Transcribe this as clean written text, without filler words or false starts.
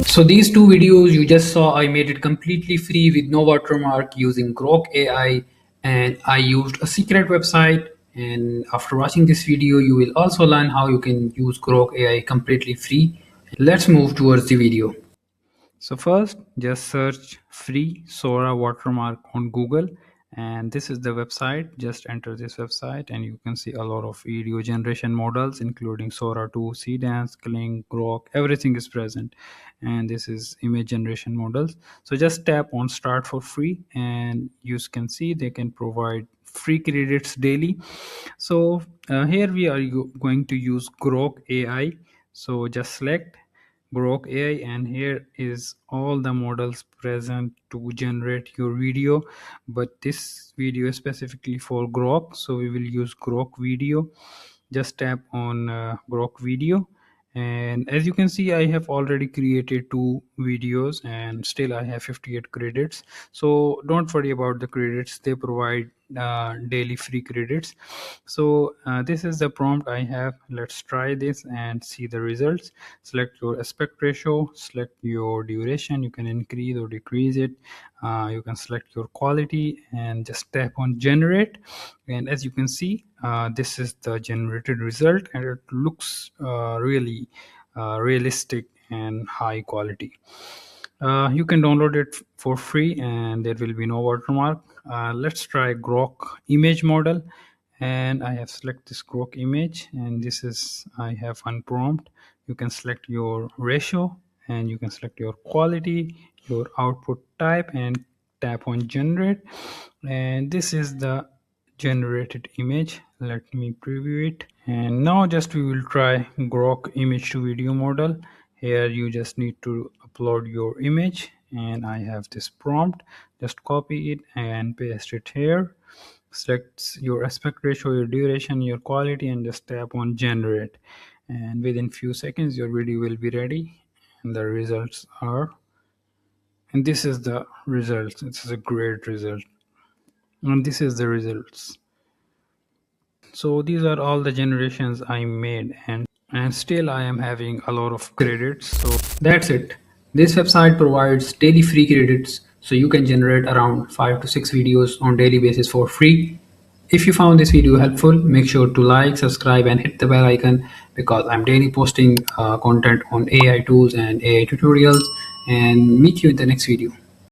So these two videos you just saw, I made it completely free with no watermark using Grok AI, and I used a secret website. And after watching this video, you will also learn how you can use Grok AI completely free. Let's move towards the video. So first, just search free Sora watermark on Google, and this is the website. Just enter this website and you can see a lot of video generation models including Sora 2, Cdance, Kling, Grok, everything is present. And this is image generation models. So just tap on start for free and you can see they can provide free credits daily. So here we are going to use Grok AI. So just select Grok AI, and here is all the models present to generate your video. But this video is specifically for Grok, so we will use Grok video. Just tap on Grok video, and as you can see I have already created 2 videos and still I have 58 credits. So don't worry about the credits, they provide daily free credits. So this is the prompt I have. Let's try this and see the results. Select your aspect ratio, select your duration, you can increase or decrease it. You can select your quality and just tap on generate, and as you can see this is the generated result, and it looks really realistic and high quality. You can download it for free and there will be no watermark. Let's try Grok image model, and I have select this Grok image, and this is I have one prompt. You can select your ratio and you can select your quality, your output type, and tap on generate, and this is the generated image. Let me preview it, and now just we will try Grok image to video model. Here you just need to upload your image, and I have this prompt. Just copy it and paste it here. Select your aspect ratio, your duration, your quality, and just tap on generate, and within few seconds your video will be ready. And the results are, and this is the results. This is a great result, and this is the results. So these are all the generations I made, and still I am having a lot of credits. So that's it. This website provides daily free credits, so you can generate around 5 to 6 videos on daily basis for free. If you found this video helpful, make sure to like, subscribe, and hit the bell icon, because I'm daily posting content on AI tools and AI tutorials. And meet you in the next video.